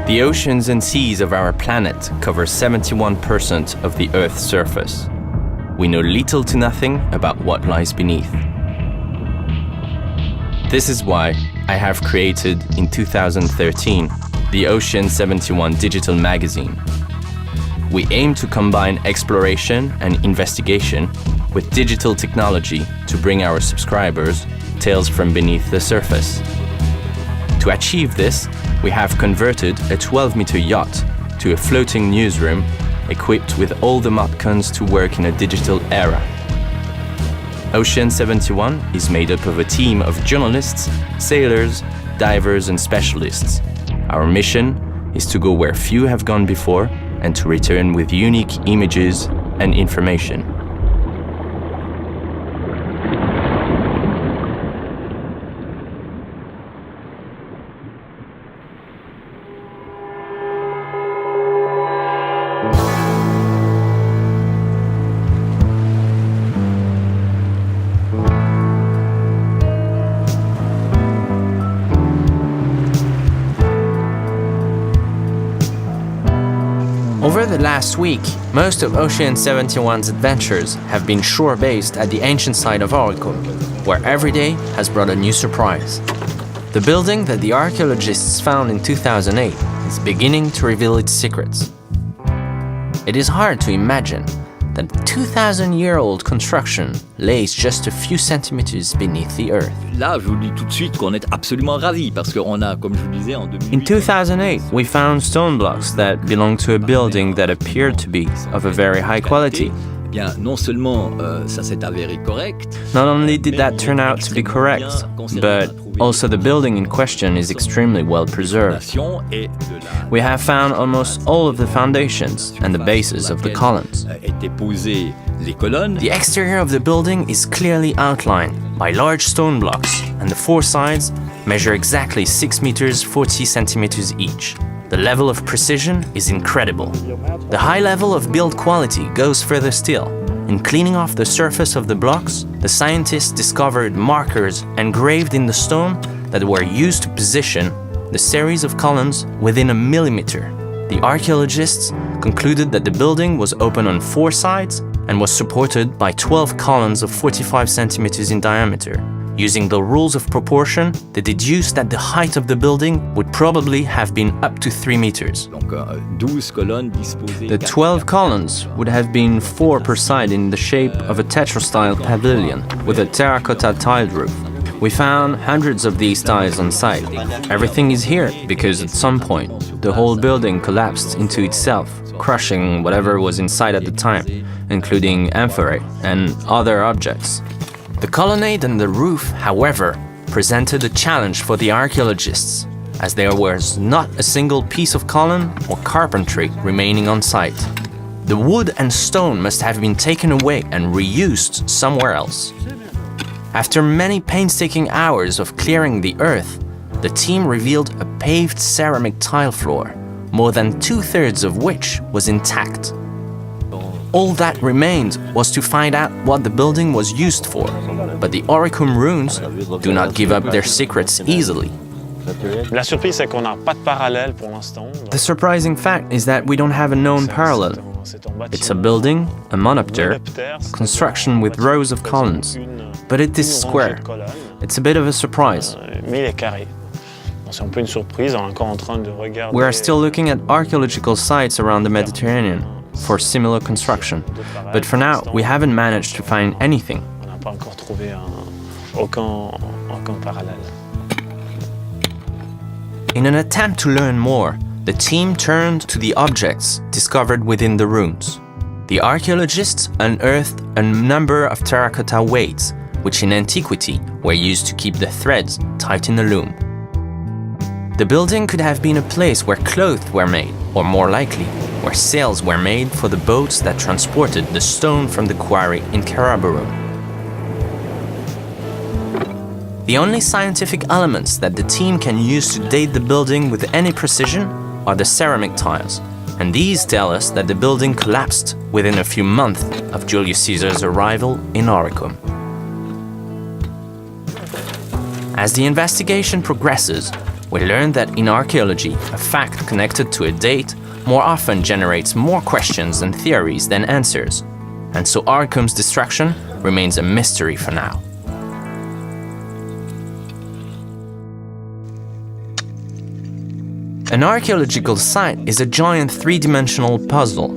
The oceans and seas of our planet cover 71% of the Earth's surface. We know little to nothing about what lies beneath. This is why I have created, in 2013, the OCEAN71 digital magazine. We aim to combine exploration and investigation with digital technology to bring our subscribers tales from beneath the surface. To achieve this, we have converted a 12-meter yacht to a floating newsroom equipped with all the modcons to work in a digital era. OCEAN71 is made up of a team of journalists, sailors, divers and specialists. Our mission is to go where few have gone before and to return with unique images and information. Over the last week, most of OCEAN71's adventures have been shore-based at the ancient site of Orikum, where every day has brought a new surprise. The building that the archaeologists found in 2008 is beginning to reveal its secrets. It is hard to imagine that a 2,000-year-old construction lays just a few centimeters beneath the earth. Là, je vous dis tout de suite qu'on est absolument ravis parce qu'on a, comme je vous disais, en 2008... In 2008, we found stone blocks that belonged to a building that appeared to be of a very high quality. Eh bien, non seulement ça s'est avéré correct. Not only did that turn out to be correct, but also the building in question is extremely well preserved. We have found almost all of the foundations and the bases of the columns. The exterior of the building is clearly outlined by large stone blocks, and the four sides measure exactly 6 meters 40 centimeters each. The level of precision is incredible. The high level of build quality goes further still. In cleaning off the surface of the blocks, the scientists discovered markers engraved in the stone that were used to position the series of columns within a millimeter. The archaeologists concluded that the building was open on 4 sides and was supported by 12 columns of 45 centimeters in diameter. Using the rules of proportion, they deduced that the height of the building would probably have been up to 3 meters. The 12 columns would have been 4 per side in the shape of a tetrastyle pavilion with a terracotta tiled roof. We found hundreds of these tiles on site. Everything is here because at some point the whole building collapsed into itself, crushing whatever was inside at the time, including amphorae and other objects. The colonnade and the roof, however, presented a challenge for the archaeologists, as there was not a single piece of column or carpentry remaining on site. The wood and stone must have been taken away and reused somewhere else. After many painstaking hours of clearing the earth, the team revealed a paved ceramic tile floor, more than 2/3 of which was intact. All that remained was to find out what the building was used for, but the Orikum runes do not give up their secrets easily. The surprising fact is that we don't have a known parallel. It's a building, a monopter, a construction with rows of columns, but it is square. It's a bit of a surprise. We are still looking at archaeological sites around the Mediterranean for similar construction, but for now we haven't managed to find anything. In an attempt to learn more, the team turned to the objects discovered within the ruins. The archaeologists unearthed a number of terracotta weights, which in antiquity were used to keep the threads tight in the loom. The building could have been a place where clothes were made, or more likely, where sails were made for the boats that transported the stone from the quarry in Karabarum. The only scientific elements that the team can use to date the building with any precision are the ceramic tiles, and these tell us that the building collapsed within a few months of Julius Caesar's arrival in Orikum. As the investigation progresses, We learned that in archaeology, a fact connected to a date more often generates more questions and theories than answers, and so Orikum's destruction remains a mystery for now. An archaeological site is a giant three-dimensional puzzle.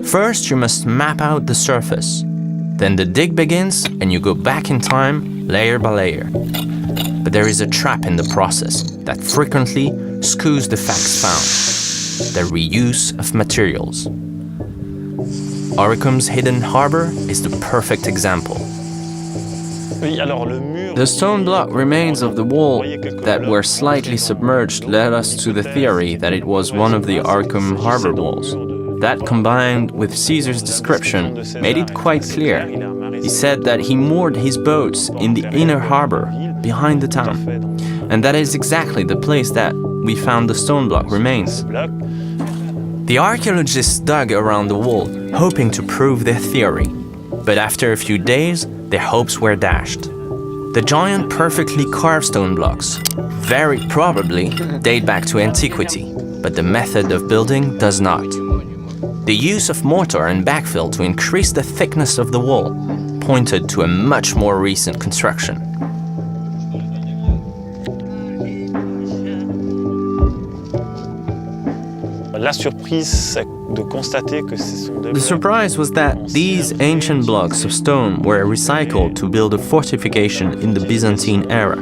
First, you must map out the surface. Then the dig begins and you go back in time, layer by layer. But there is a trap in the process that frequently skews the facts found: the reuse of materials. Orikum's hidden harbor is the perfect example. The stone block remains of the wall that were slightly submerged led us to the theory that it was one of the Orikum harbor walls. That, combined with Caesar's description, made it quite clear. He said that he moored his boats in the inner harbor, behind the town. And that is exactly the place that we found the stone block remains. The archaeologists dug around the wall, hoping to prove their theory. But after a few days, their hopes were dashed. The giant perfectly carved stone blocks very probably date back to antiquity, but the method of building does not. The use of mortar and backfill to increase the thickness of the wall pointed to a much more recent construction. The surprise was that these ancient blocks of stone were recycled to build a fortification in the Byzantine era.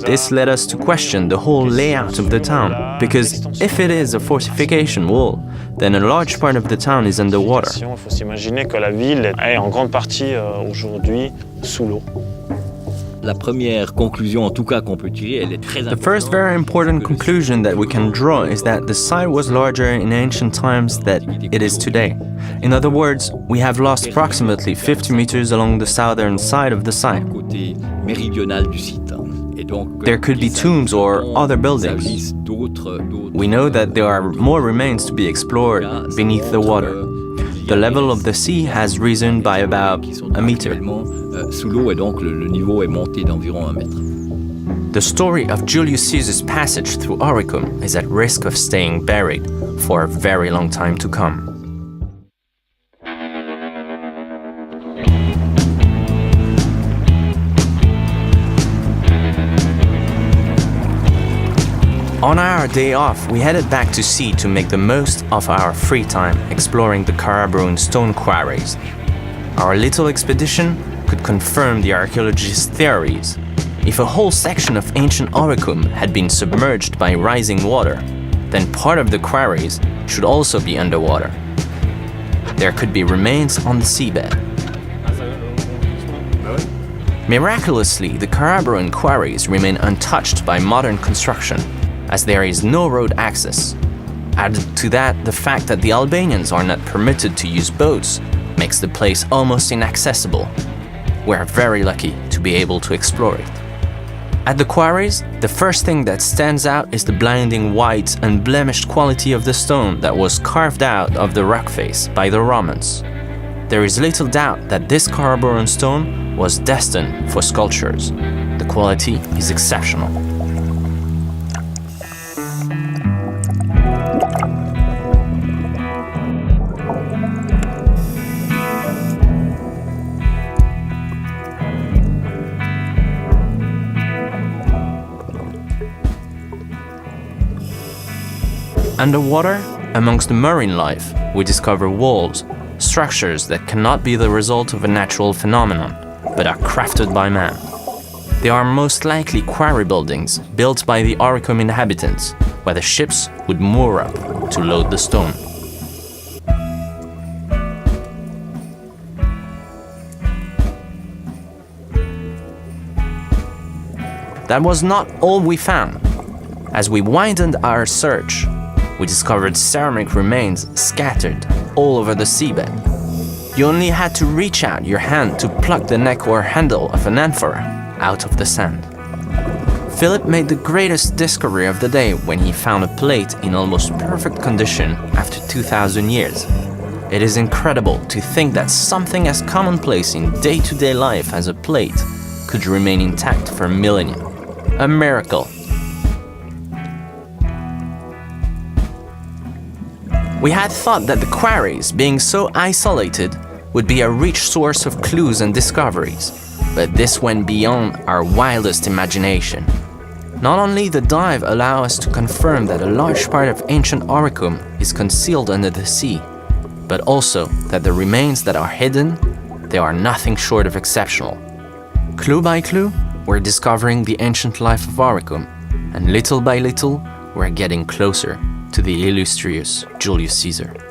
This led us to question the whole layout of the town, because if it is a fortification wall, then a large part of the town is underwater. The first very important conclusion that we can draw is that the site was larger in ancient times than it is today. In other words, we have lost approximately 50 meters along the southern side of the site. There could be tombs or other buildings. We know that there are more remains to be explored beneath the water. The level of the sea has risen by about a meter. The story of Julius Caesar's passage through Orikum is at risk of staying buried for a very long time to come. On our day off, we headed back to sea to make the most of our free time exploring the Karaburun stone quarries. Our little expedition could confirm the archaeologists' theories. If a whole section of ancient Orikum had been submerged by rising water, then part of the quarries should also be underwater. There could be remains on the seabed. Miraculously, the Karaburun quarries remain untouched by modern construction, as there is no road access. Added to that, the fact that the Albanians are not permitted to use boats makes the place almost inaccessible. We are very lucky to be able to explore it. At the quarries, the first thing that stands out is the blinding white, unblemished quality of the stone that was carved out of the rock face by the Romans. There is little doubt that this Karaburun stone was destined for sculptures. The quality is exceptional. Underwater, amongst the marine life, we discover walls, structures that cannot be the result of a natural phenomenon, but are crafted by man. They are most likely quarry buildings built by the Orikum inhabitants, where the ships would moor up to load the stone. That was not all we found. As we widened our search, we discovered ceramic remains scattered all over the seabed. You only had to reach out your hand to pluck the neck or handle of an amphora out of the sand. Philip made the greatest discovery of the day when he found a plate in almost perfect condition after 2,000 years. It is incredible to think that something as commonplace in day-to-day life as a plate could remain intact for millennia. A miracle. We had thought that the quarries, being so isolated, would be a rich source of clues and discoveries, but this went beyond our wildest imagination. Not only the dive allows us to confirm that a large part of ancient Orikum is concealed under the sea, but also that the remains that are hidden, they are nothing short of exceptional. Clue by clue, we're discovering the ancient life of Orikum, and little by little, we're getting closer to the illustrious Julius Caesar.